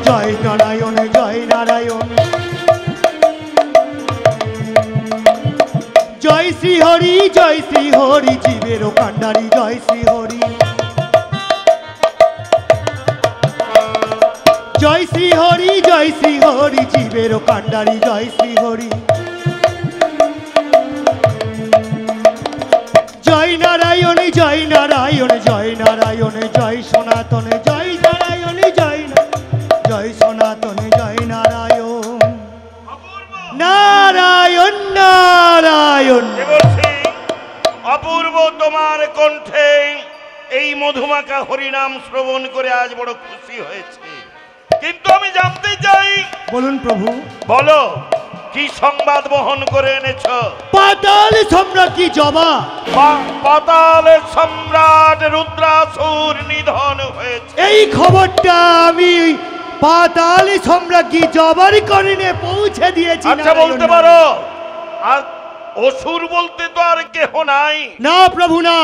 জয় নারায়ণ জয় নারায়ণ। জয় শ্রী হরি জীবের কান্ডারি জয় শ্রী হরি। জয় শ্রী হরি জীবের কান্ডারি জয় শ্রী হরি। জয় নারায়ণ জয় নারায়ণ জয় নারায়ণ জয় সনাতন জয় নারায়ণ জয় সনাতন জয় নারায়ণ নারায়ণ নারায়ণ। অপূর্ব তোমার কণ্ঠে এই মধুমাখা হরিনাম শ্রবণ করে আজ বড় খুশি হয়েছে, কিন্তু আমি জানতে চাই। বলুন প্রভু। বলো কি সংবাদ বহন করে এনেছ? পাতাল সম্রাট কি জবা? পাতালের সম্রাট রুদ্রাসুর নিধন হয়েছে। এই খবরটা আমি পাতাল সম্রাট কি জবার করণে পৌঁছে দিয়েছি। আচ্ছা বলতে পারো আর অসুর বলতে তো আর কেহ নাই? না প্রভু না,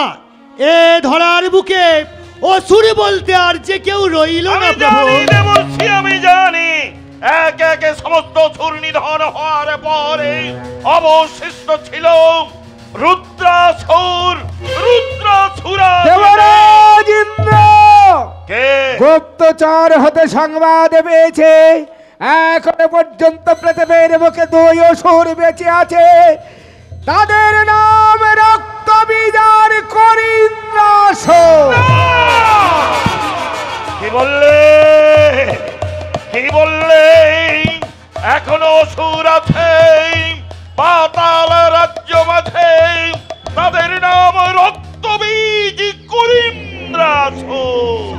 এ ধরার বুকে অসুর বলতে আর যে কেউ রইল না প্রভু। আমি জানি এক একে সমস্ত অসুর নিধন হওয়ার পরে অবশিষ্ট ছিল রুদ্রাসুর। দেবরাজ ইন্দ্র কে গুপ্তচর হতে সংবাদ পেয়েছে এখনো পর্যন্ত পৃথিবীর বুকে দুই অসুর বেঁচে আছে। তাদের নাম রক্তবীজার করিন্দ্রাসুর। কি বললে এখনো অসুর আছে পাতাল রাজ্য মাঝে, তাদের নাম রক্তবীজ করিন্দ্রাসুর।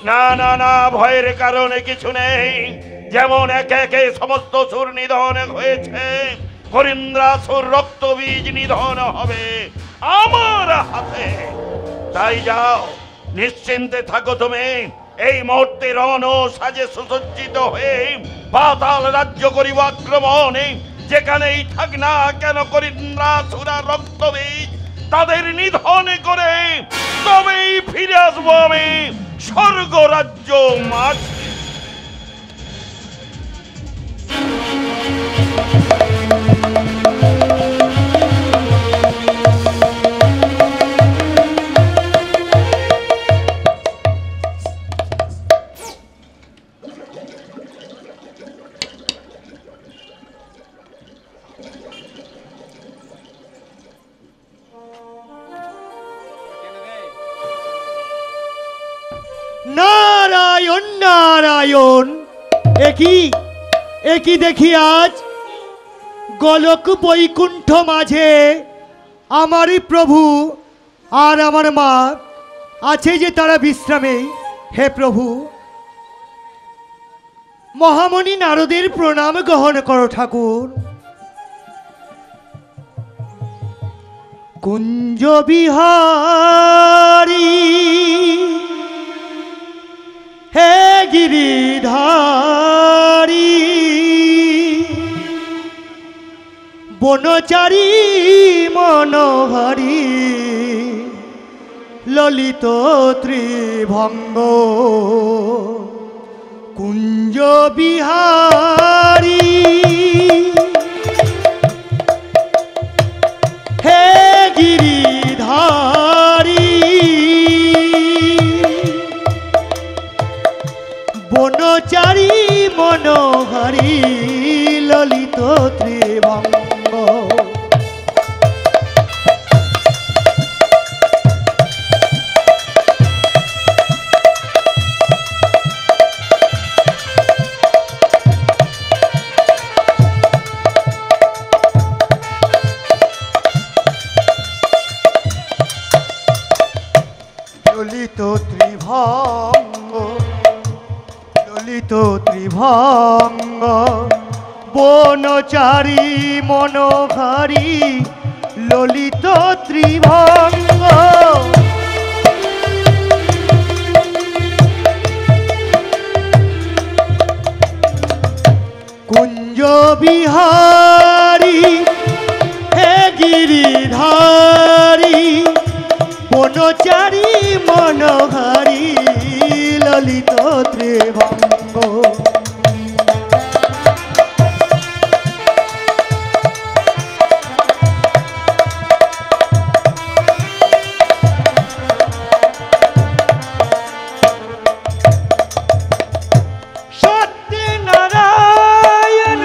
না না না, ভয়ের কারণে কিছু নেই। যেমন একে একে সমস্ত সুর নিধন হয়েছে, করিন্দ্রাসুর রক্তবীজ নিধন হবে আমার হাতে। তাই যাও, নিশ্চিন্তে থাকো তুমি। এই মুহূর্তে রণ সাজে সুসজ্জিত হয়ে পাতাল রাজ্য করিব আক্রমণ। যেখানেই থাক না কেন করিন্দ্রাসুর রক্তবীজ তাদের নিধন করে তবেই ফিরে আসবো আমি স্বর্গ রাজ্য মাঝ। নারায়ণ নারায়ণ। একই দেখি আজ গোলক বৈকুণ্ঠ মাঝে আমারই প্রভু আর আমার মা আছে যে তারা বিশ্রামে। হে প্রভু, মহামণি নারদের প্রণাম গ্রহণ করো ঠাকুর। কুঞ্জ বিহারী হে গিরিধারী, বনচারী মনোহরী, ললিত ত্রিভঙ্গ, কুঞ্জ বিহারী হে গিরিধারী, বনচারী মনোহরী, ললিত ত্রিভঙ্গ। ললিত ত্রিভঙ্গ, ললিত ত্রিভঙ্গ, বনচারী মনোহরী, ললিত ত্রিভঙ্গ। কুঞ্জ বিহারী হে গিরিধারী, বনচারী মনোহরী, ললিত ত্রিভঙ্গ। সত্যনারায়ণ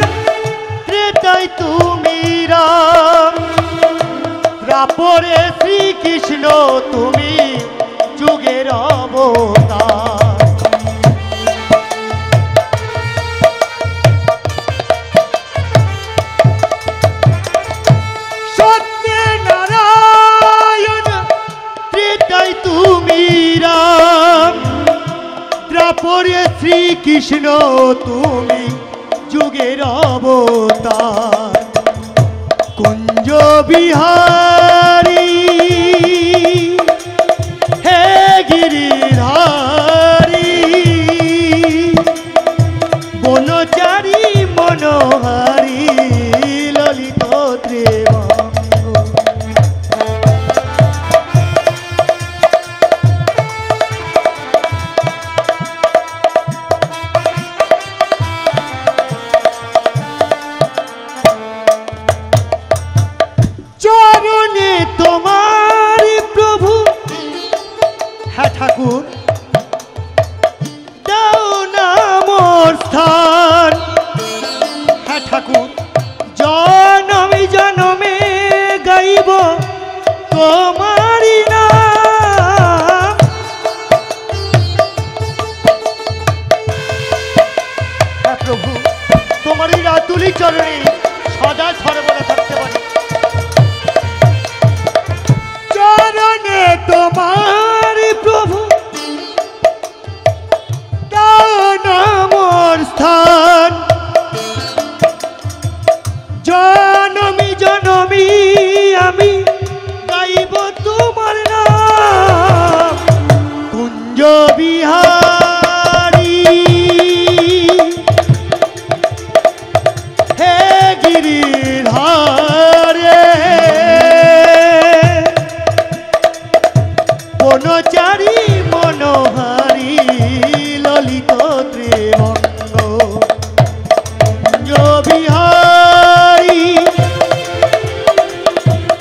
ত্রেতায় তুমি রাম, দ্বাপরে শ্রীকৃষ্ণ তুমি যুগের অবতার। সত্যনারায়ণ ত্রেতায় তুমি রাম, দ্বাপরে শ্রীকৃষ্ণ তুমি যুগের অবতার। কুঞ্জ বিহারী হে গিরিধারী, বনচারী মনোহারী ললিত ত্রিভঙ্গ। চরণে তোমার প্রভু, হ্যাঁ ঠাকুর দাও না মোর স্থান। হ্যাঁ ঠাকুর জনমে জনমে গাইব তোমারি নাম। হ্যাঁ প্রভু তোমারই রাতুলি চরণে সদা সর্বদা থাকতে পারি। চরণে তোমার প্রভু দাও না মোর স্থান। জনমি জনমি আমি গাইব তোমার নাম। কুঞ্জ বিহারী হে গিরিধারে, বনচারী মনোহারী ললিত ত্রিভঙ্গ। কুঞ্জ বিহারী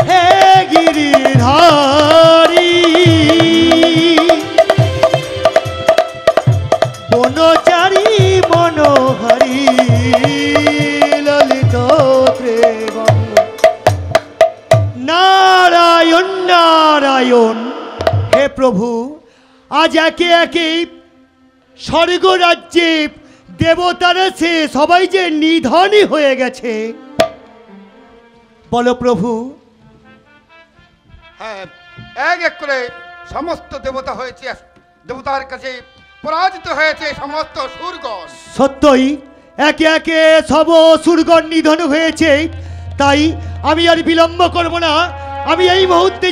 হে গিরিধারী, বনচারী মনোহারী ললিত ত্রিভঙ্গ। নারায়ণ নারায়ণ হে প্রভু, আজ একে একে স্বর্গ রাজ্যে দেবতারা সে সবাই যে নিধনই হয়ে গেছে। বলো প্রভু। হ্যাঁ, এক এক করে সমস্ত দেবতা হয়েছে, দেবতার কাছে পরাজিত হয়েছে সমস্ত সুরগণ। সত্যই একে একে সব সুরগণ নিধন হয়েছে। তাই আমি আর বিলম্ব করব না, আমি এই মুহূর্তে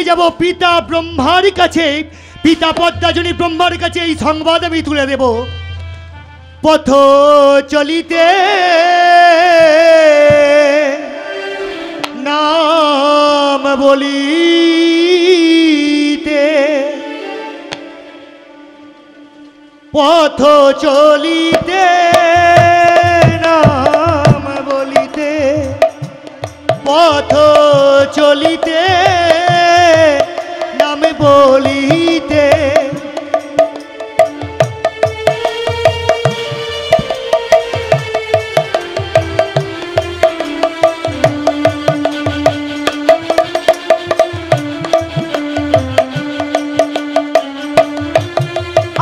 যাব পিতা ব্রহ্মার কাছে। পিতা পদ্মাজনী ব্রহ্মার কাছে এই সংবাদ আমি তুলে দেব। পথ চলিতে নাম বলিতে, পথ চলিতে নাম বলিতে, পথ চলিতে নাম বলিতে।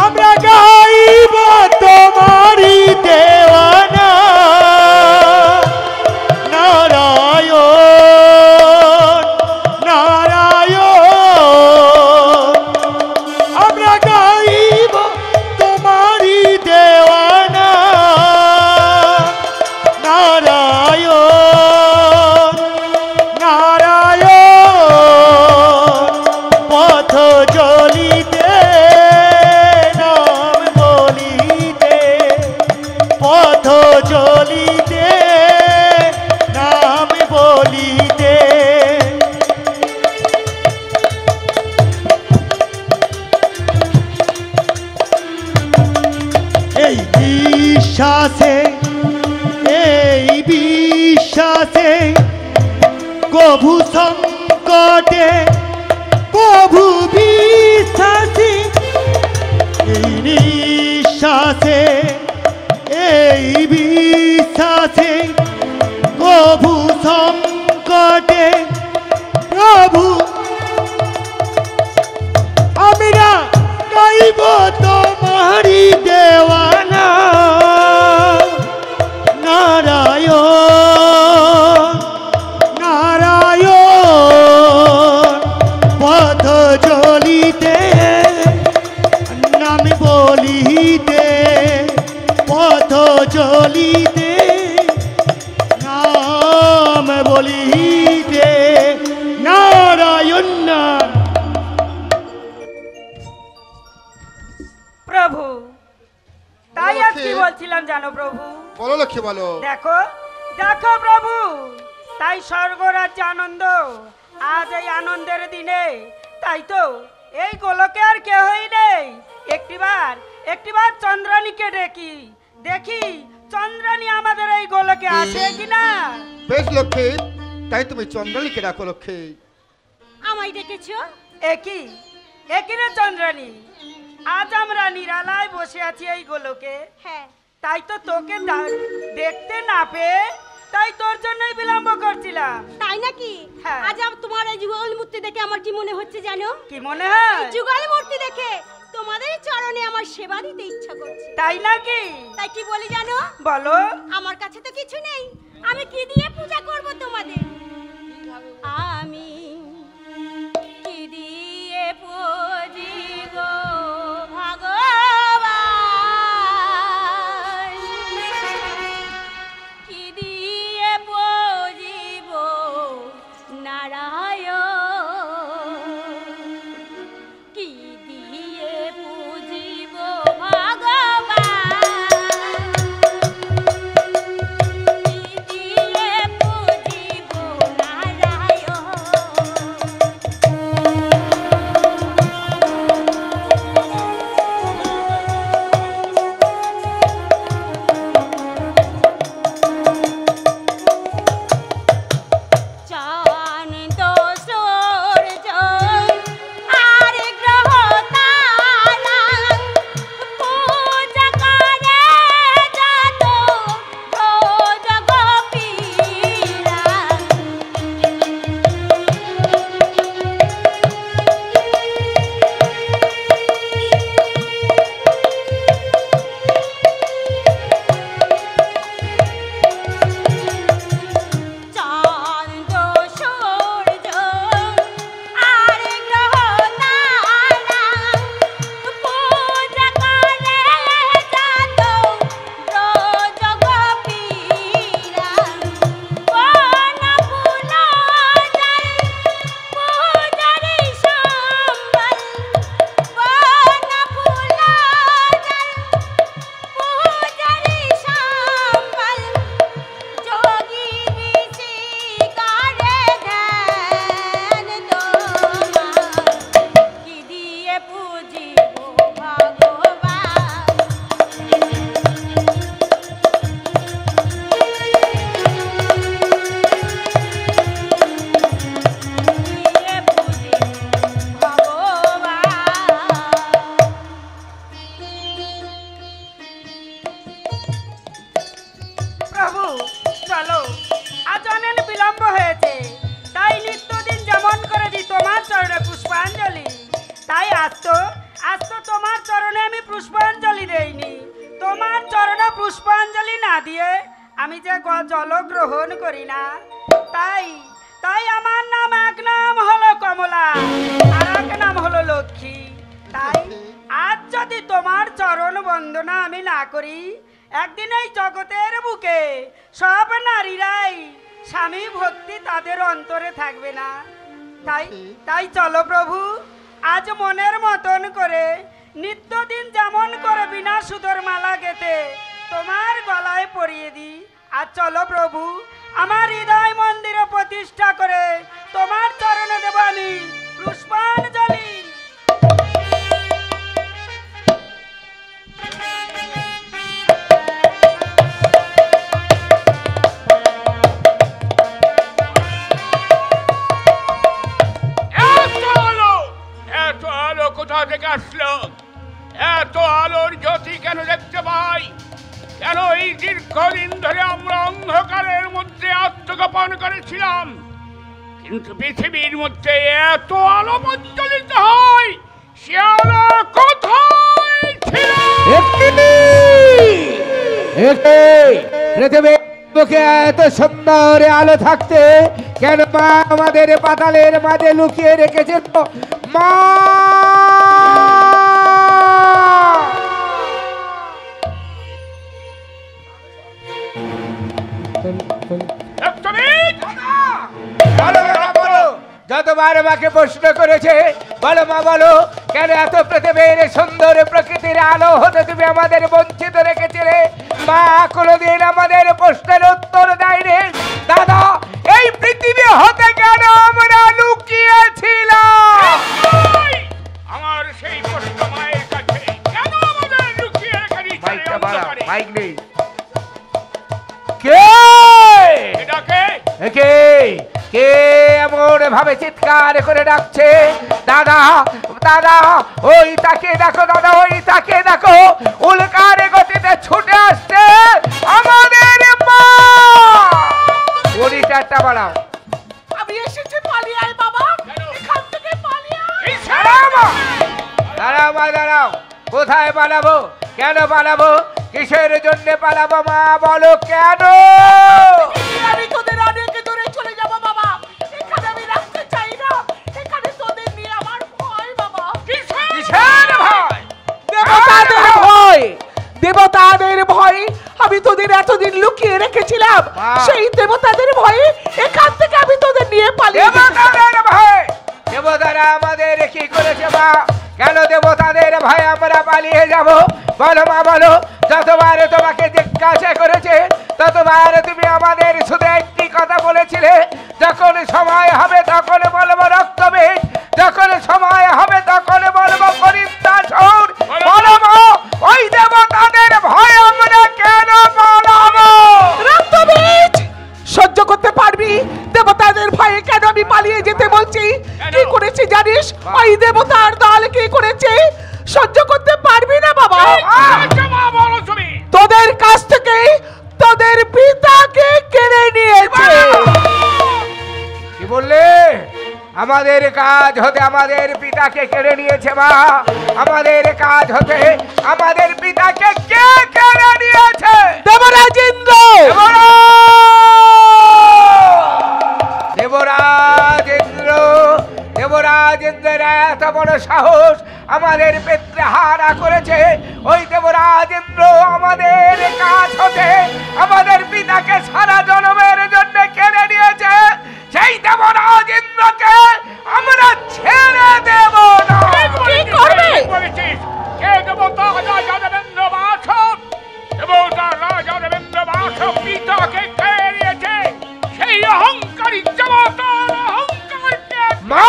আমরা গাইব তোমারি দেওয়ানা নারায়ণ নারায়ণ। কভু সংকটে কভু বিশ্বাসে এই নিঃশ্বাসে এই বিশ্বাসে কভু সংকটে প্রভু আমরা গাইব তোমারি দেওয়ানা নারায়ণ নারায়ণ পথ চলিতে নাম বলিতে পথ চলিতে নাম বলিতে নারায়ণ নাম। প্রভু তাই আজ কি বলছিলাম জানো প্রভু? বলো লক্ষ্মী বলো। দেখো দেখো প্রভু, তাই স্বর্গরাজ্য আনন্দ আজ এই আনন্দের দিনে, তাই তো এই গোলকে আর কেহই নেই। একটিবার চন্দ্রানীকে দেখি চন্দ্রানী আমাদের এই গোলকে আসে কিনা। বেশ লক্ষ্মী, তাই তুমি চন্দ্রানীকে ডাকো লক্ষ্মী। আমায় ডেকেছো? একই রে চন্দ্রানী, আজ আমরা নিরালায় বসে আছি এই গোলকে, হ্যাঁ। তাই তো তোকে দেখতে না পেয়ে তাই তোর জন্যই বিলম্ব করছিলাম। তাই নাকি? হ্যাঁ। আজ তোমার এই যুগল মূর্তি দেখে আমার কি মনে হচ্ছে জানো? কি মনে হয়? যুগল মূর্তি দেখে তোমাদের চরণে আমার সেবা দিতে ইচ্ছা করছে। তাই নাকি? তাই কি বলি জানো? বলো। আমার কাছে তো কিছু নেই, আমি কি দিয়ে পূজা করব তোমাদের? আমি কি দিয়ে পুজিব ভগবান, কি দিয়ে পুজিব নারায়ণ, কি দিয়ে পুজিব ভগবান, কি দিয়ে পুজিব আমি যে জল গ্রহণ করি না, তাই তাই আমার নাম এক নাম হলো কমলা আর এক নাম হলো লক্ষ্মী। তাই আজ যদি তোমার চরণ বন্দনা আমি না করি, একদিন এই জগতের বুকে সব নারীরাই স্বামী ভক্তি তাদের অন্তরে থাকবে না। তাই তাই চলো প্রভু, আজ মনের মতন করে নিত্যদিন যেমন করে বিনা সুতোর মালা গেঁথে তোমার গলায় পরিয়ে দিই। আর চলো প্রভু, আমার হৃদয় মন্দিরে প্রতিষ্ঠা করে তোমার চরণে দেব আমি পুষ্পাঞ্জলি। থেকে আসলো? এত আলোর জ্যোতি কেন দেখতে পাই? কেন এই দীর্ঘদিন ধরে আমরা অন্ধকারের মধ্যে আত্মগোপন করেছিলাম, কিন্তু পৃথিবীর মধ্যে এত আলো প্রজ্বলিত হয়, সে আলো কোথায় ছিল? পৃথিবীর বুকে এত সুন্দর আলো থাকতে কেন মা আমাদের পাতালের মাঝে লুকিয়ে রেখেছিল? মা যতবার আমাকে প্রশ্ন করেছে, বলো মা বলো, কেন এত পৃথিবীর সুন্দর প্রকৃতির আলো হতে তুমি আমাদের বঞ্চিত রেখেছিলে? মা কোনোদিন আমাদের প্রশ্নের উত্তর দেয়নি। দাদা, এই পৃথিবী হতে কেন আমরা লুকিয়েছিলাম? আমার সেই প্রশ্ন মায়ের কাছে, কেন আমাদের লুকিয়ে রেখে দিয়েছিলে? মাইক নেই। কে কে কে এমন ভাবে চিৎকার করে ডাকছে? দাদা দাদা, ওই তাকে দেখো, দাদা ওই তাকে দেখো, উল্কার গতিতে ছুটে আসছে আমাদের মা। চারটা বাড়াও। আমি এসেছি, পালিয়ে আয় বাবা, এখান থেকে পালিয়ে আয়। দাঁড়াও মা দাঁড়াও, কোথায় পালাবো? কেন পালাবো? কিসের জন্য পালাবো মা বলো কেন? আমি তোদের অনেক দূরে চলে যাব বাবা, এখানে আমি রাখতে চাই না, এখানে তোদের নিয়ে আমার ভয় বাবা। কিসের ভয়? দেবতাদের ভয়, দেবতাদের ভয়। আমি তোদের এতদিন লুকিয়ে রেখেছিলাম, সেই দেবতাদের ভয়ে এখান থেকে আমি তোদের নিয়ে পালিয়ে। দেবতাদের ভয়? দেবতারা আমাদের কি করেছে মা? কেন দেবতাদের ভয়ে আমরা পালিয়ে যাব? বলো মা বলো। যতবার তোমাকে জিজ্ঞাসা করেছে ততবার তুমি আমাদের শুধু একটি কথা বলেছিলে, যখন সময় হবে তখন বলবো রক্তবীজ, যখন সময় হবে তখন বলবো করিন্দাসুর। বলো মা, ওই দেবতাদের ভয়ে আমরা কেন পালাবো? রক্তবীজ সহ্য করতে পারবি? দেবতাদের ভয়ে কেন আমি পালিয়ে যেতে বলছি? কি করেছি জানিস? ওই দেবতার দল কি করেছে? সহ্য করতে পারবি না বাবা। তোদের কাছ থেকে তোদের পিতাকে কেড়ে নিয়েছে। কি বললে? আমাদের কাজ হতে আমাদের পিতাকে কেড়ে নিয়েছে মা? আমাদের কাজ হতে আমাদের পিতাকে কে কেড়ে নিয়েছে? দেবরাজ ইন্দ্র। দেবরাজ ইন্দ্র, দেবরাজ ইন্দ্রের এত বড় সাহস, আমাদের পিতৃ হারা করেছে। ওই দেবরাজ ইন্দ্র আমাদের কাজ হতে আমাদের পিতাকে সারা জন্মের জন্য কেড়ে নিয়েছে। সেই দেবরাজ ইন্দ্রকে আমরা ছেড়ে দেব না। কি করবে? কে দেবতা রাজা দেবেন্দ্র বাসব? দেবতা রাজা দেবেন্দ্র বাসব পিতাকে কেড়ে নিয়েছে। সেই অহংকারী দেবতার অহংকারকে মা,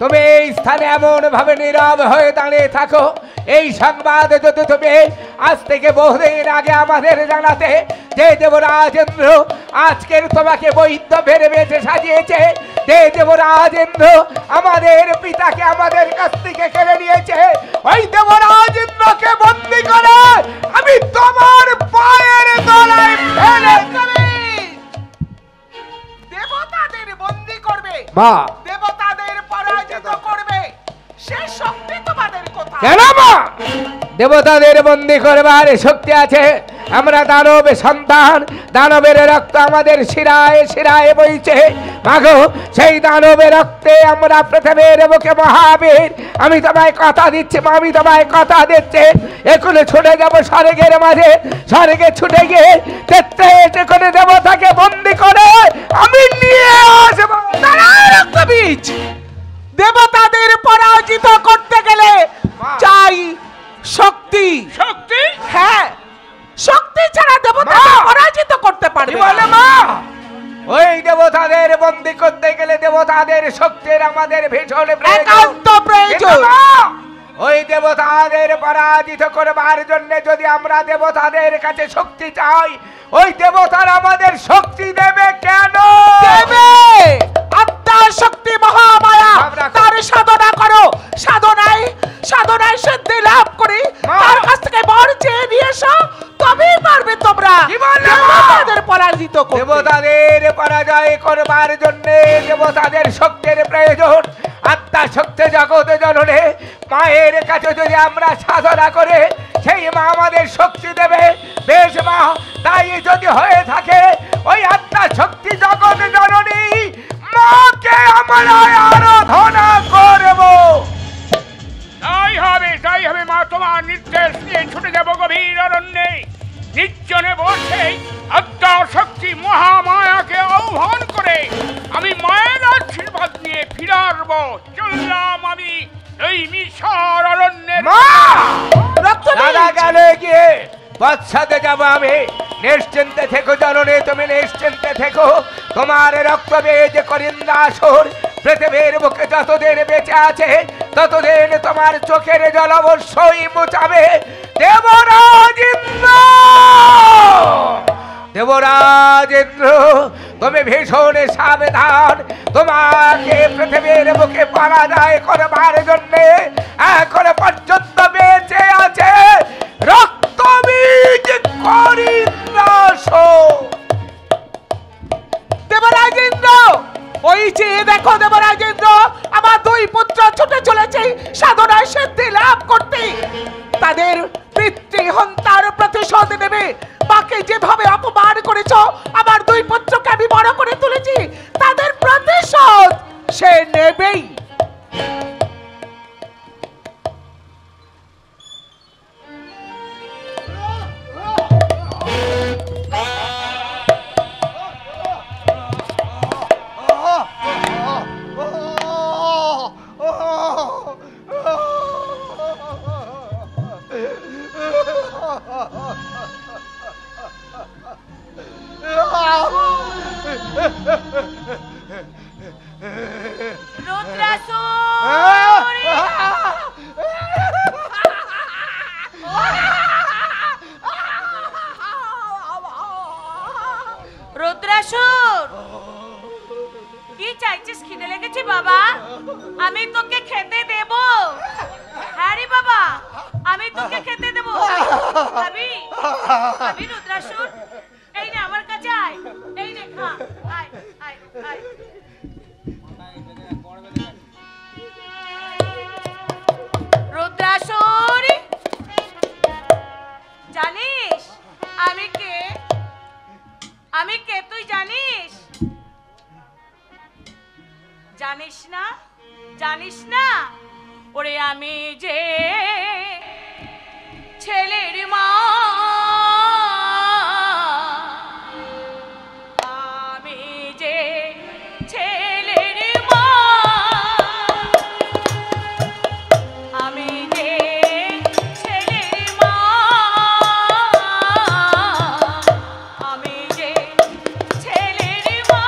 তুমি এই স্থানে এমন ভাবে নীরব হয়ে দাঁড়িয়ে থাকো, এই সংবাদ যদি তুমি আজ থেকে বহুদিন আগে আমাদের জানাতে যে দেবরাজ ইন্দ্র আজকের তোমাকে বৈদ্য ভেবে বেঁচে সাজিয়েছে, যে দেবরাজ ইন্দ্র আমাদের পিতাকে আমাদের কাছ থেকে কেড়ে নিয়েছে, ওই দেবরাজ ইন্দ্রকে বন্দী করে আমি তোমার পায়ের তলায় ফেলে দেব। দেবতাদের বন্দী করবে, মা দেবতাদের পরাজিত করবে, সে শক্তি তোমাদের কোথায়? কেন মা? দেবতাদের বন্দী করবার শক্তি আছে। আমরা দানব সন্তান, দানবের রক্ত আমাদের শিরায় শিরায় বইছে। মাগো, সেই দানবের রক্তে আমরা পৃথিবীর বুকে মহাবীর। আমি তোমায় কথা দিচ্ছি মা, আমি তোমায় কথা দিচ্ছি, এখন ছুটে যাব স্বর্গের মাঝে। স্বর্গে ছুটে গিয়ে তেত্রিশ কোটি দেবতাকে বন্দী করে আমি নিয়ে আসবো। রক্তবীজ, দেবতাদের পরাজিত করতে গেলে চাই শক্তি। শক্তি? হ্যাঁ, শক্তি ছাড়া দেবতাদের পরাজিত করতে পারবে বলে মা? ওই দেবতাদের বন্দী করতে গেলে দেবতাদের শক্তির আমাদের ভীষণ একান্ত প্রয়োজন। ওই দেবতাদের পরাজিত করবার জন্য যদি আমরা দেবতাদের কাছে শক্তি চাই, ওই দেবতার আমাদের শক্তি দেবে কেন? দেবে আত্মার শক্তি, মহামায়া। তার সাধনা করো, পরাজয় করবার জন্য দেবতাদের শক্তির প্রয়োজন। আত্মা শক্তি জগৎ জননে মায়ের কাছে যদি আমরা সাধনা করে সেই মা আমাদের শক্তি দেবে। বেশ মা, তাই যদি হয়ে থাকে ওই আত্মা শক্তি জগৎ জননী মাকে আমরা আরাধনা করব। তাই হবে মা, তোমার নির্দেশ নিয়ে ছুটে যাব গভীর অরণ্যে। নির্জনে বসে আত্মা শক্তি মহামায়াকে আহ্বান করে আমি মায়ের আশীর্বাদ নিয়ে ফিরে আসব। চললাম আমি এই মিশর অরণ্যে। দাদা গেলে গিয়ে পশ্চাতে যাব আমি। নিশ্চিন্তে থেকো জননী, তুমি নিশ্চিন্তে থেকো। তোমার রক্তবীজ করিন্দাসুর পৃথিবীর বুকে যতদিন বেঁচে আছে ততদিন তোমার চোখের জল অবশ্যই মুছাবে। দেবরাজ ইন্দ্র, দেবরাজ ইন্দ্র, তুমি ভীষণ সাবধান। তোমাকে পৃথিবীর বুকে পরাজয় করবার জন্য এখন পর্যন্ত বেঁচে আছে রক্তবীজ করিন্দাসুর। দেবরাজেন্দ্র, ওই যে দেখো দেবরাজেন্দ্র, আমার দুই পুত্র ছুটে চলেছে সাধনায় সিদ্ধি লাভ করতে। তাদের পিতৃহন্তার প্রতিশোধ নেবে। মাকে যেভাবে অপমান করেছ, আমার দুই পুত্রকে আমি বড় করে তুলেছি, তাদের প্রতিশোধ সে নেবেই। রুদ্রাসুর, কি চাইছিস? খিদে লেগেছে বাবা? আমি তোকে খেতে দেব। হ্যাঁ রে বাবা, আমি তোকে খেতে দেব। খাবি? খাবি রুদ্রাসুর? এই নে আমার কাছে আয়, এই নে খা। আয় আয় আয়। রুদ্রাসুর, জানিস আমি কে? আমি কে তুই জানিস? জানিস না? জানিস না? ওরে আমি যে ছেলের মা, আমি যে ছেলের মা, আমি যে ছেলের মা, আমি যে ছেলের মা।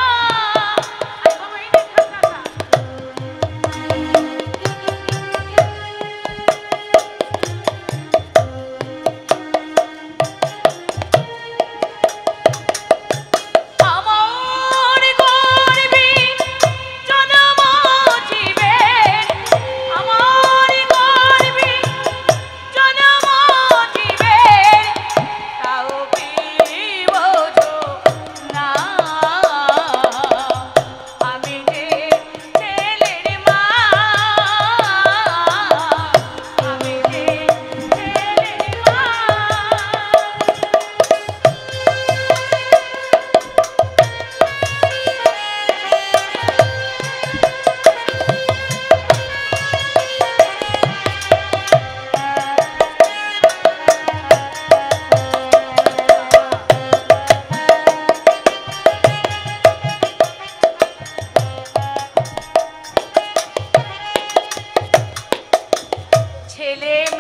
ছেলে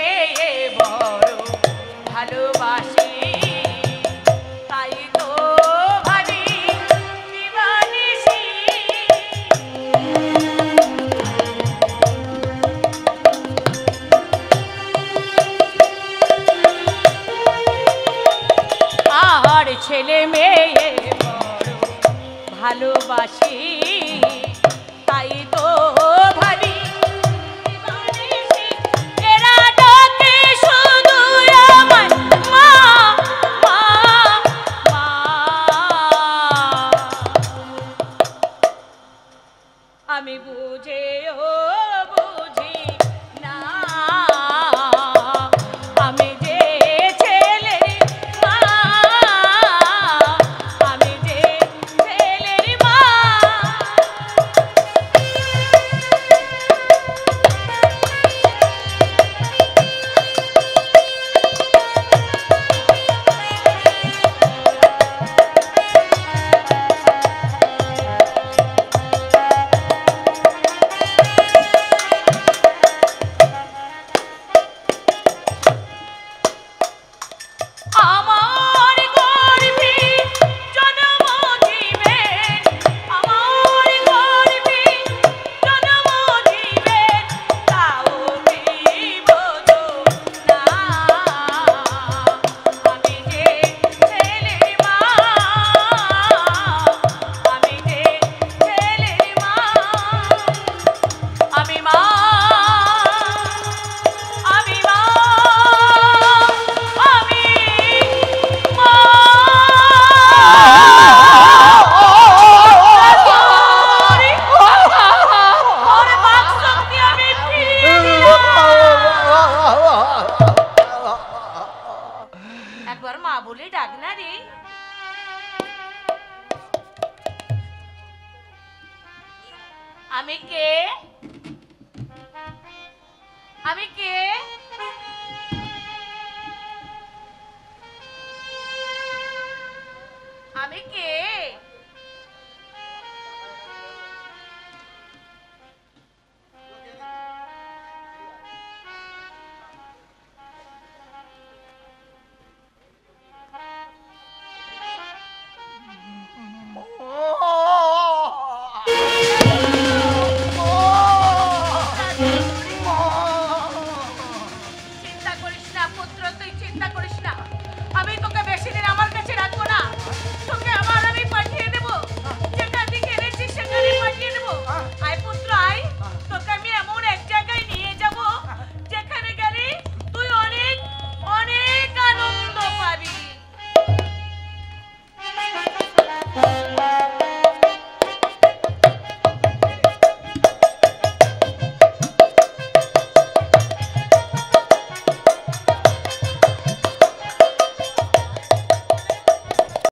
মেয়ে বড় ভালোবাসি, তাই তো ভাবি এরা ডাকে শুধু আমার মা মা মা। আমি বুঝেও বুঝি না আমি যে ছেলের মা আমি যে ছেলের মা আমার গর্ভে জন্ম দিবেন আমার গর্ভে জন্ম দিবেন তাও বিবোধ না আমি যে ছেলের মা আমি যে ছেলের মা আমি মা আমি মা আমি মা ওরে বাক শক্তি আমি ফিরিয়ে একবার মা বলে ডাক না রে আমি কে আমি কে আমি কে